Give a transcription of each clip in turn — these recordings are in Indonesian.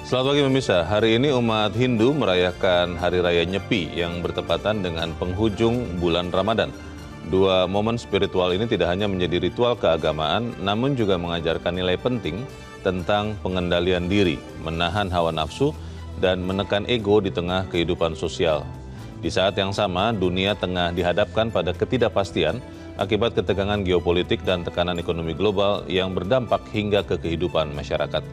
Selamat pagi pemirsa, hari ini umat Hindu merayakan Hari Raya Nyepi yang bertepatan dengan penghujung bulan Ramadan. Dua momen spiritual ini tidak hanya menjadi ritual keagamaan, namun juga mengajarkan nilai penting tentang pengendalian diri, menahan hawa nafsu, dan menekan ego di tengah kehidupan sosial. Di saat yang sama, dunia tengah dihadapkan pada ketidakpastian akibat ketegangan geopolitik dan tekanan ekonomi global yang berdampak hingga ke kehidupan masyarakat.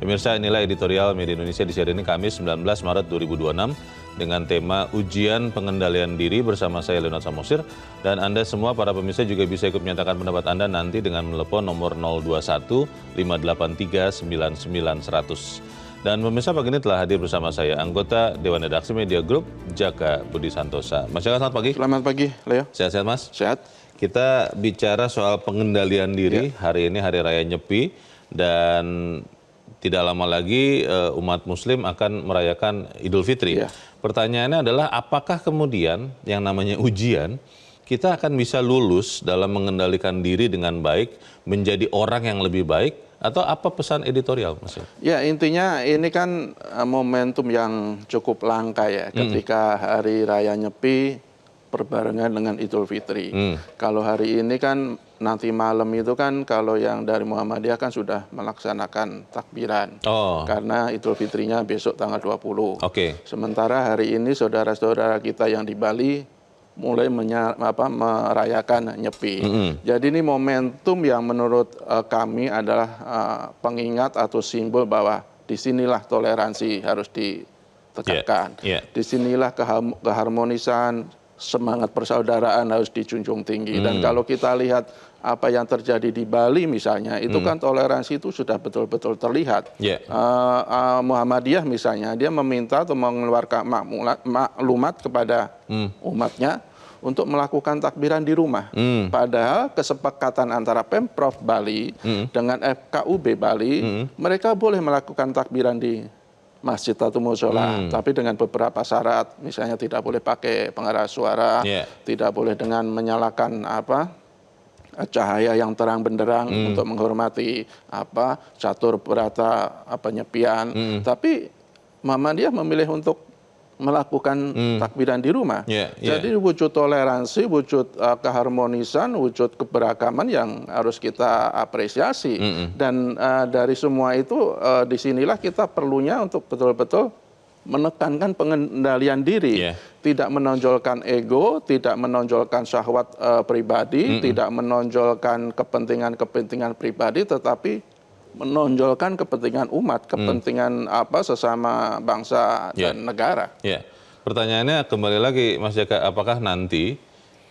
Pemirsa, inilah editorial Media Indonesia di hari ini Kamis 19 Maret 2026 dengan tema Ujian Pengendalian Diri bersama saya Leonard Samosir, dan Anda semua para pemirsa juga bisa ikut menyatakan pendapat Anda nanti dengan menelepon nomor 021 583 99 100. Dan pemirsa, pagi ini telah hadir bersama saya anggota Dewan Redaksi Media Group Jaka Budi Santosa. Mas Jaka, selamat pagi. Selamat pagi, Leo. Sehat-sehat Mas? Sehat. Kita bicara soal pengendalian diri. Hari ini Hari Raya Nyepi, dan tidak lama lagi umat Muslim akan merayakan Idul Fitri. Pertanyaannya adalah apakah kemudian yang namanya ujian kita akan bisa lulus dalam mengendalikan diri dengan baik, menjadi orang yang lebih baik, atau apa pesan editorial, Mas? Ya, intinya ini kan momentum yang cukup langka ya, ketika Hari Raya Nyepi berbarengan dengan Idul Fitri. Kalau hari ini kan nanti malam itu kan kalau yang dari Muhammadiyah kan sudah melaksanakan takbiran. Karena Idul Fitrinya besok tanggal 20. Sementara hari ini saudara-saudara kita yang di Bali mulai merayakan Nyepi. Jadi ini momentum yang menurut kami adalah pengingat atau simbol bahwa disinilah toleransi harus ditegakkan. Disinilah keharmonisan, semangat persaudaraan harus dijunjung tinggi. Dan kalau kita lihat apa yang terjadi di Bali misalnya, itu kan toleransi itu sudah betul-betul terlihat. Muhammadiyah misalnya, dia meminta atau mengeluarkan maklumat kepada umatnya untuk melakukan takbiran di rumah. Padahal kesepakatan antara Pemprov Bali dengan FKUB Bali, mereka boleh melakukan takbiran di masjid atau musola, tapi dengan beberapa syarat, misalnya tidak boleh pakai pengeras suara, tidak boleh dengan menyalakan cahaya yang terang benderang untuk menghormati catur berata penyepian. Tapi Muhammadiyah memilih untuk melakukan takbiran di rumah. Jadi wujud toleransi, wujud keharmonisan, wujud keberagaman yang harus kita apresiasi. Dan dari semua itu disinilah kita perlunya untuk betul-betul menekankan pengendalian diri. Tidak menonjolkan ego, tidak menonjolkan syahwat pribadi, tidak menonjolkan kepentingan-kepentingan pribadi, tetapi menonjolkan kepentingan umat, kepentingan sesama bangsa dan negara. Pertanyaannya kembali lagi, Mas Jaka, apakah nanti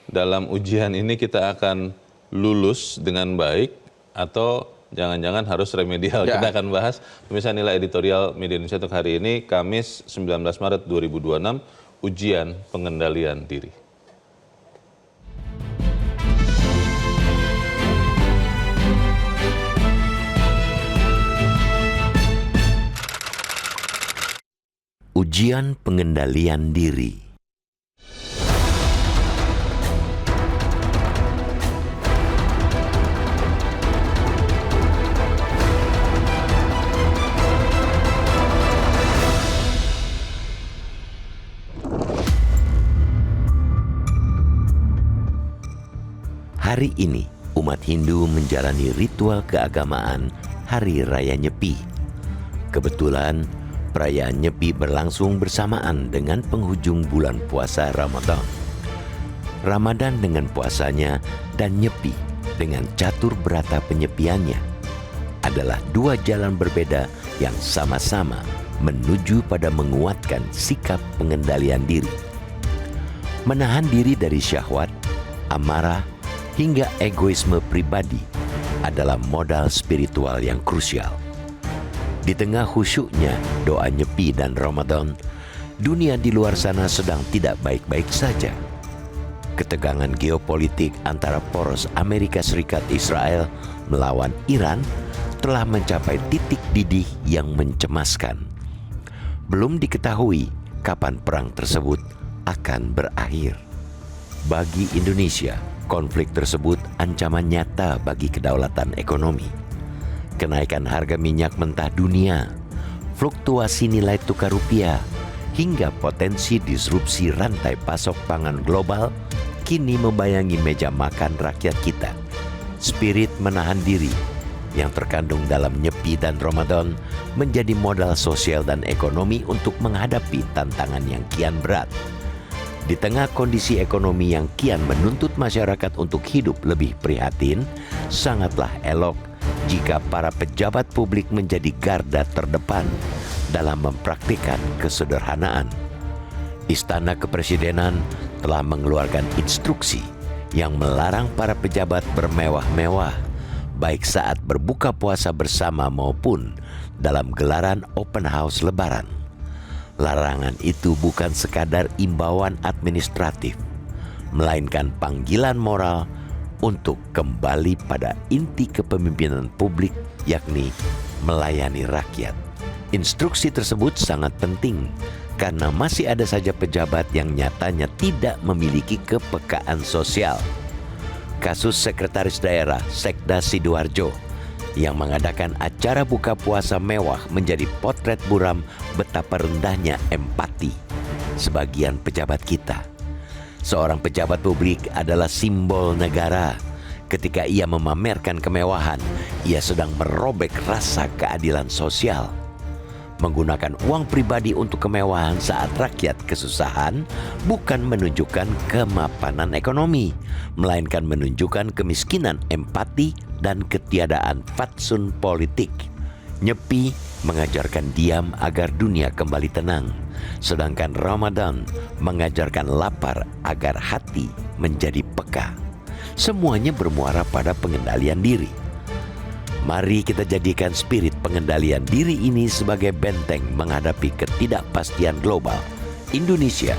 dalam ujian ini kita akan lulus dengan baik atau jangan-jangan harus remedial? Kita akan bahas. Pemirsa, inilah editorial Media Indonesia untuk hari ini, Kamis 19 Maret 2026, Ujian Pengendalian Diri. Ujian pengendalian diri. Hari ini, umat Hindu menjalani ritual keagamaan Hari Raya Nyepi. Kebetulan, perayaan Nyepi berlangsung bersamaan dengan penghujung bulan puasa Ramadan. Ramadan dengan puasanya dan Nyepi dengan catur berata penyepiannya adalah dua jalan berbeda yang sama-sama menuju pada menguatkan sikap pengendalian diri. Menahan diri dari syahwat, amarah, hingga egoisme pribadi adalah modal spiritual yang krusial. Di tengah khusyuknya doa Nyepi dan Ramadan, dunia di luar sana sedang tidak baik-baik saja. Ketegangan geopolitik antara poros Amerika Serikat Israel melawan Iran telah mencapai titik didih yang mencemaskan. Belum diketahui kapan perang tersebut akan berakhir. Bagi Indonesia, konflik tersebut ancaman nyata bagi kedaulatan ekonomi. Kenaikan harga minyak mentah dunia, fluktuasi nilai tukar rupiah, hingga potensi disrupsi rantai pasok pangan global kini membayangi meja makan rakyat kita. Spirit menahan diri yang terkandung dalam Nyepi dan Ramadan menjadi modal sosial dan ekonomi untuk menghadapi tantangan yang kian berat. Di tengah kondisi ekonomi yang kian menuntut masyarakat untuk hidup lebih prihatin, sangatlah elok jika para pejabat publik menjadi garda terdepan dalam mempraktikkan kesederhanaan. Istana Kepresidenan telah mengeluarkan instruksi yang melarang para pejabat bermewah-mewah, baik saat berbuka puasa bersama maupun dalam gelaran open house Lebaran. Larangan itu bukan sekadar imbauan administratif, melainkan panggilan moral untuk kembali pada inti kepemimpinan publik, yakni melayani rakyat. Instruksi tersebut sangat penting karena masih ada saja pejabat yang nyatanya tidak memiliki kepekaan sosial. Kasus Sekretaris Daerah Sekda Sidoarjo yang mengadakan acara buka puasa mewah menjadi potret buram betapa rendahnya empati sebagian pejabat kita. Seorang pejabat publik adalah simbol negara. Ketika ia memamerkan kemewahan, ia sedang merobek rasa keadilan sosial. Menggunakan uang pribadi untuk kemewahan saat rakyat kesusahan bukan menunjukkan kemapanan ekonomi, melainkan menunjukkan kemiskinan empati dan ketiadaan fatsun politik. Nyepi mengajarkan diam agar dunia kembali tenang, sedangkan Ramadan mengajarkan lapar agar hati menjadi peka. Semuanya bermuara pada pengendalian diri. Mari kita jadikan spirit pengendalian diri ini sebagai benteng menghadapi ketidakpastian global. Indonesia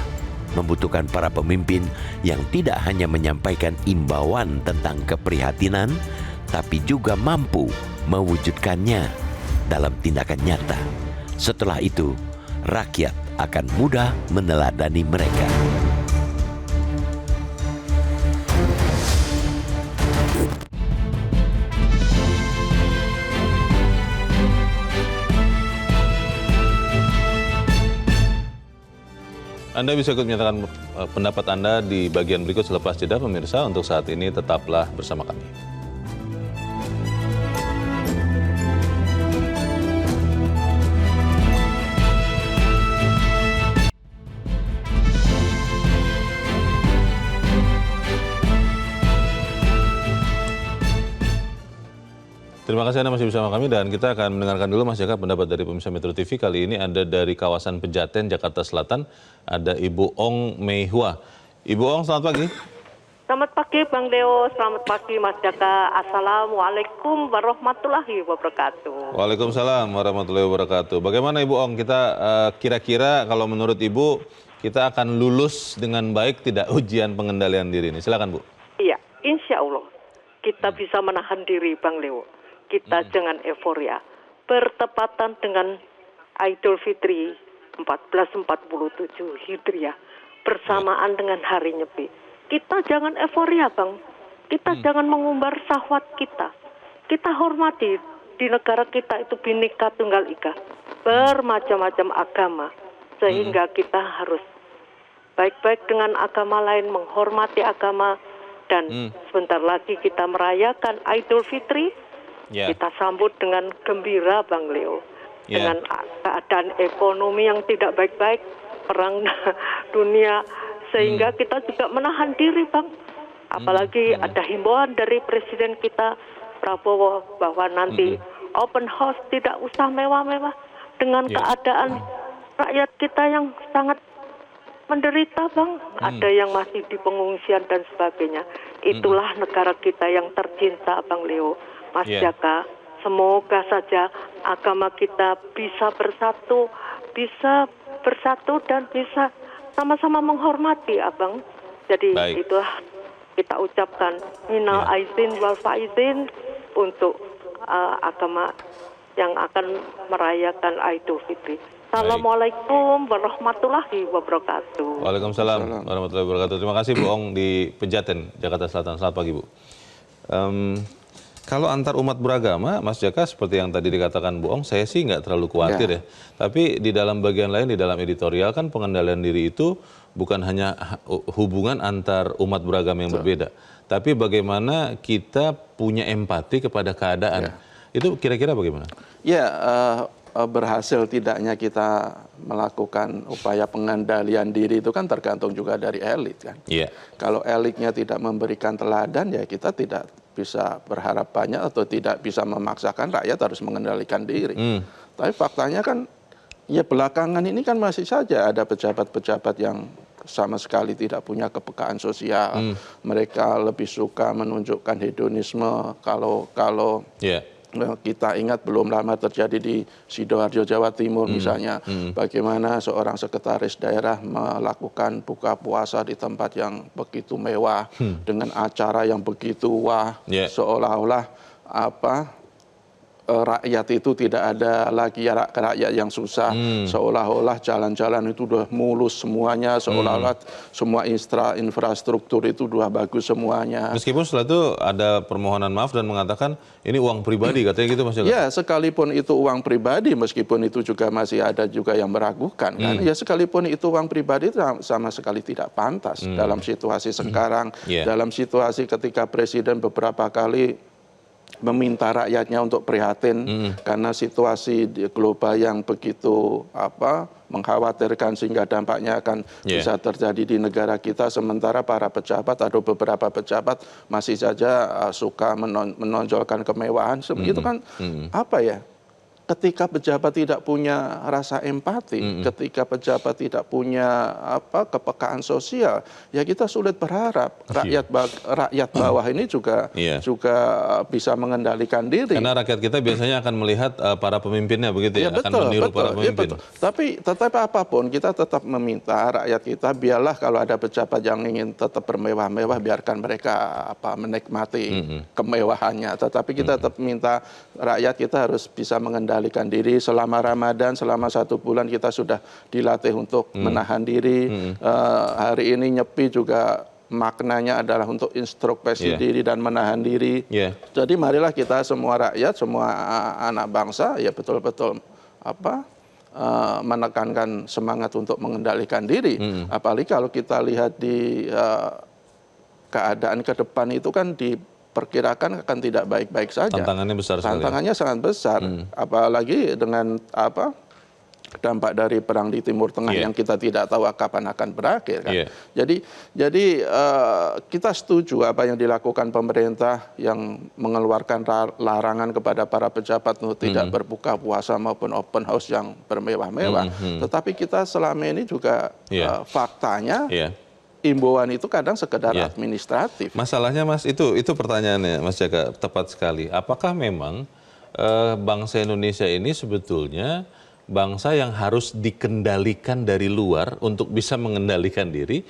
membutuhkan para pemimpin yang tidak hanya menyampaikan imbauan tentang keprihatinan, tapi juga mampu mewujudkannya dalam tindakan nyata. Setelah itu, rakyat akan mudah meneladani mereka. Anda bisa ikut menyatakan pendapat Anda di bagian berikut selepas jeda, pemirsa. Untuk saat ini tetaplah bersama kami. Terima kasih Anda masih bersama kami dan kita akan mendengarkan dulu Mas Jaka pendapat dari pemirsa Metro TV. Kali ini ada dari kawasan Pejaten, Jakarta Selatan, ada Ibu Ong Meihua. Ibu Ong, selamat pagi. Selamat pagi Bang Leo, selamat pagi Mas Jaka. Assalamualaikum warahmatullahi wabarakatuh. Waalaikumsalam warahmatullahi wabarakatuh. Bagaimana Ibu Ong, kita kira-kira kalau menurut Ibu kita akan lulus dengan baik tidak ujian pengendalian diri ini? Silakan Bu. Iya, insya Allah kita bisa menahan diri Bang Leo. Kita jangan euforia. Bertepatan dengan Idul Fitri 1447 Hijriah bersamaan dengan Hari Nyepi. Kita jangan euforia Bang. Kita jangan mengumbar syahwat kita. Kita hormati di negara kita itu Bhinneka Tunggal Ika. Bermacam-macam agama. Sehingga kita harus baik-baik dengan agama lain, menghormati agama. Dan sebentar lagi kita merayakan Idul Fitri. Kita sambut dengan gembira Bang Leo. Dengan keadaan ekonomi yang tidak baik-baik, perang dunia, sehingga kita juga menahan diri Bang. Apalagi ada himbauan dari Presiden kita Prabowo bahwa nanti open house tidak usah mewah-mewah dengan keadaan rakyat kita yang sangat menderita Bang. Ada yang masih di pengungsian dan sebagainya. Itulah negara kita yang tercinta Bang Leo. Mas Jaka, semoga saja agama kita bisa bersatu dan bisa sama-sama menghormati Abang. Jadi itulah kita ucapkan minal aizin wal faizin untuk agama yang akan merayakan Idul Fitri. Assalamualaikum warahmatullahi wabarakatuh. Waalaikumsalam warahmatullahi wabarakatuh. Terima kasih Bu Ong di Pejaten, Jakarta Selatan. Selamat pagi Bu. Kalau antar umat beragama, Mas Jaka, seperti yang tadi dikatakan Bu Ong, saya sih nggak terlalu khawatir ya. Tapi di dalam bagian lain, di dalam editorial kan pengendalian diri itu bukan hanya hubungan antar umat beragama yang berbeda, tapi bagaimana kita punya empati kepada keadaan. Itu kira-kira bagaimana? Ya, berhasil tidaknya kita melakukan upaya pengendalian diri itu kan tergantung juga dari elit kan. Kalau elitnya tidak memberikan teladan, ya kita tidak bisa berharap banyak atau tidak bisa memaksakan rakyat harus mengendalikan diri. Tapi faktanya kan, ya belakangan ini kan masih saja ada pejabat-pejabat yang sama sekali tidak punya kepekaan sosial. Mereka lebih suka menunjukkan hedonisme. Kalau kita ingat belum lama terjadi di Sidoarjo, Jawa Timur misalnya, bagaimana seorang sekretaris daerah melakukan buka puasa di tempat yang begitu mewah dengan acara yang begitu seolah-olah rakyat itu tidak ada lagi rakyat yang susah, seolah-olah jalan-jalan itu udah mulus semuanya, seolah-olah semua infrastruktur itu udah bagus semuanya. Meskipun setelah itu ada permohonan maaf dan mengatakan ini uang pribadi, katanya gitu Mas Jaka. Ya, sekalipun itu uang pribadi, meskipun itu juga masih ada juga yang meragukan kan. Ya, sekalipun itu uang pribadi, sama sekali tidak pantas dalam situasi sekarang, dalam situasi ketika Presiden beberapa kali meminta rakyatnya untuk prihatin karena situasi global yang begitu mengkhawatirkan sehingga dampaknya akan bisa terjadi di negara kita, sementara para pejabat atau beberapa pejabat masih saja suka menonjolkan kemewahan. Itu kan ketika pejabat tidak punya rasa empati, ketika pejabat tidak punya kepekaan sosial, ya kita sulit berharap rakyat bawah ini juga bisa mengendalikan diri. Karena rakyat kita biasanya akan melihat para pemimpinnya begitu ya, akan meniru para pemimpin. Tapi apapun kita tetap meminta rakyat kita, biarlah kalau ada pejabat yang ingin tetap bermewah-mewah, biarkan mereka menikmati kemewahannya. Tetapi kita tetap minta rakyat kita harus bisa mengendalikan diri. Selama Ramadan, selama 1 bulan kita sudah dilatih untuk menahan diri. Hari ini nyepi juga maknanya adalah untuk introspeksi diri dan menahan diri. Jadi marilah kita semua rakyat, semua anak bangsa ya betul-betul menekankan semangat untuk mengendalikan diri. Apalagi kalau kita lihat di keadaan ke depan itu kan diperkirakan akan tidak baik-baik saja. Tantangannya besar sekali. Tantangannya sangat besar. Apalagi dengan dampak dari perang di Timur Tengah yang kita tidak tahu kapan akan berakhir kan. Jadi kita setuju apa yang dilakukan pemerintah yang mengeluarkan larangan kepada para pejabat untuk tidak berbuka puasa maupun open house yang bermewah-mewah. Tetapi kita selama ini juga faktanya imbauan itu kadang sekedar administratif. Masalahnya Mas, itu pertanyaannya Mas Jaka, tepat sekali. Apakah memang bangsa Indonesia ini sebetulnya bangsa yang harus dikendalikan dari luar untuk bisa mengendalikan diri?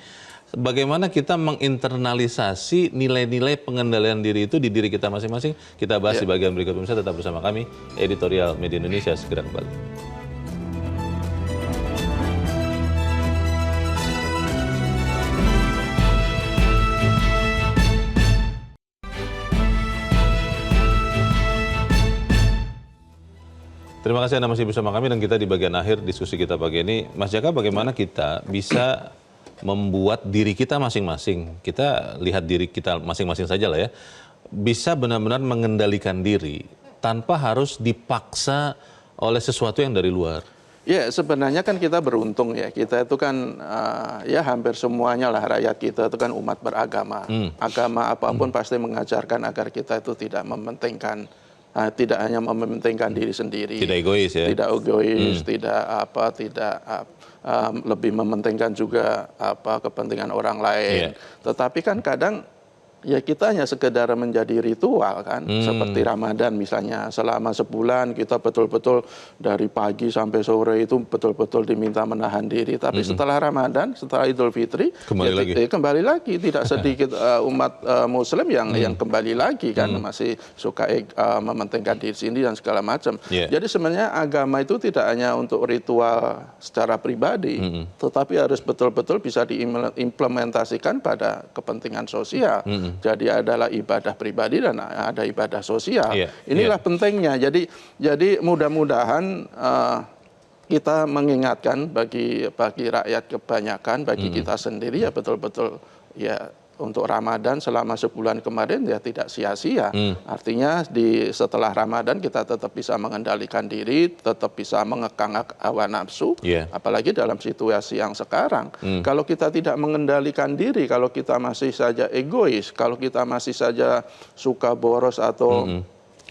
Bagaimana kita menginternalisasi nilai-nilai pengendalian diri itu di diri kita masing-masing? Kita bahas di bagian berikut. Pemirsa tetap bersama kami, Editorial Media Indonesia segera kembali. Terima kasih Anda masih bersama kami dan kita di bagian akhir diskusi kita pagi ini. Mas Jaka, bagaimana kita bisa membuat diri kita masing-masing, kita lihat diri kita masing-masing saja lah ya, bisa benar-benar mengendalikan diri tanpa harus dipaksa oleh sesuatu yang dari luar? Ya, sebenarnya kan kita beruntung ya. Kita itu kan ya hampir semuanya lah rakyat kita itu kan umat beragama. Agama apapun pasti mengajarkan agar kita itu tidak mementingkan, tidak hanya mementingkan diri sendiri, tidak egois ya, tidak egois, tidak lebih mementingkan juga kepentingan orang lain. Tetapi kan kadang ya kita hanya sekedar menjadi ritual kan, seperti Ramadan misalnya, selama sebulan kita betul-betul dari pagi sampai sore itu betul-betul diminta menahan diri. Tapi setelah Ramadan, setelah Idul Fitri, kembali lagi tidak sedikit umat Muslim yang kembali lagi kan, masih suka mementingkan diri sendiri dan segala macam. Jadi sebenarnya agama itu tidak hanya untuk ritual secara pribadi, tetapi harus betul-betul bisa diimplementasikan pada kepentingan sosial. Jadi adalah ibadah pribadi dan ada ibadah sosial. Iya, Inilah pentingnya. Jadi mudah-mudahan kita mengingatkan bagi rakyat kebanyakan, bagi kita sendiri ya betul-betul ya untuk Ramadan selama sebulan kemarin ya tidak sia-sia. Artinya setelah Ramadan kita tetap bisa mengendalikan diri, tetap bisa mengekang hawa nafsu, apalagi dalam situasi yang sekarang. Kalau kita tidak mengendalikan diri, kalau kita masih saja egois, kalau kita masih saja suka boros atau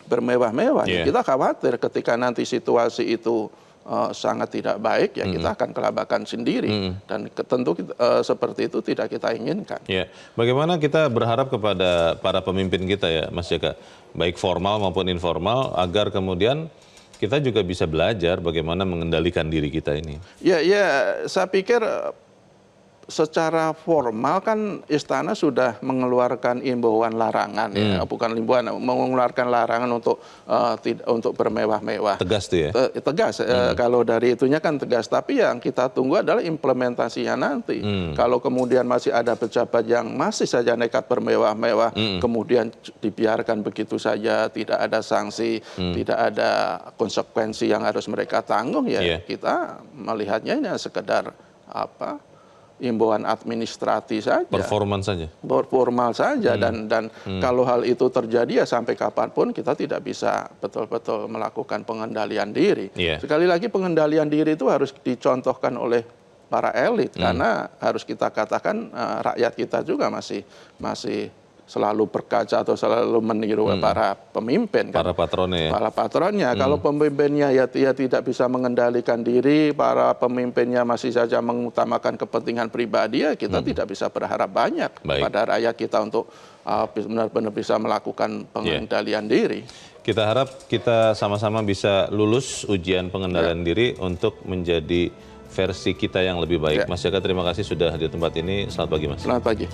bermewah-mewah, ya kita khawatir ketika nanti situasi itu sangat tidak baik, ya kita akan kelabakan sendiri, dan tentu seperti itu tidak kita inginkan. Ya, bagaimana kita berharap kepada para pemimpin kita ya, Mas Jaka, baik formal maupun informal, agar kemudian kita juga bisa belajar bagaimana mengendalikan diri kita ini. Ya, saya pikir secara formal kan istana sudah mengeluarkan imbauan larangan, ya, bukan imbauan, mengeluarkan larangan untuk bermewah-mewah. Tegas tuh ya? Tegas, kalau dari itunya kan tegas, tapi yang kita tunggu adalah implementasinya nanti. Kalau kemudian masih ada pejabat yang masih saja nekat bermewah-mewah, kemudian dibiarkan begitu saja, tidak ada sanksi, tidak ada konsekuensi yang harus mereka tanggung, ya kita melihatnya ini sekedar imbauan administratif saja. Performan saja. Formal saja, dan kalau hal itu terjadi ya sampai kapanpun kita tidak bisa betul-betul melakukan pengendalian diri. Sekali lagi pengendalian diri itu harus dicontohkan oleh para elit, karena harus kita katakan rakyat kita juga masih selalu berkaca atau selalu meniru para pemimpin. Para patronnya. Para patronnya. Kalau pemimpinnya ya tidak bisa mengendalikan diri, para pemimpinnya masih saja mengutamakan kepentingan pribadi, ya kita tidak bisa berharap banyak pada rakyat kita untuk benar-benar bisa melakukan pengendalian diri. Kita harap kita sama-sama bisa lulus ujian pengendalian diri untuk menjadi versi kita yang lebih baik. Mas Jaka, terima kasih sudah di tempat ini. Selamat pagi, Mas. Selamat pagi.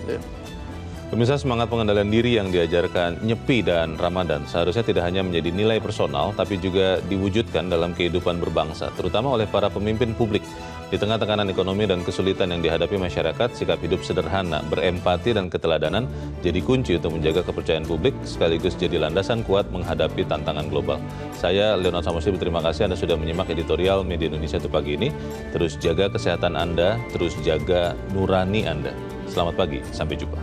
Pemirsa, semangat pengendalian diri yang diajarkan Nyepi dan Ramadan seharusnya tidak hanya menjadi nilai personal, tapi juga diwujudkan dalam kehidupan berbangsa, terutama oleh para pemimpin publik. Di tengah tekanan ekonomi dan kesulitan yang dihadapi masyarakat, sikap hidup sederhana, berempati dan keteladanan jadi kunci untuk menjaga kepercayaan publik, sekaligus jadi landasan kuat menghadapi tantangan global. Saya, Leonard Samosir, terima kasih Anda sudah menyimak editorial Media Indonesia untuk pagi ini. Terus jaga kesehatan Anda, terus jaga nurani Anda. Selamat pagi, sampai jumpa.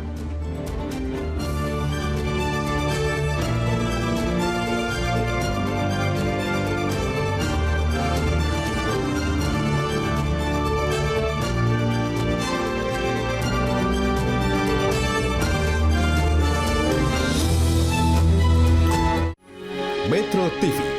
Metro TV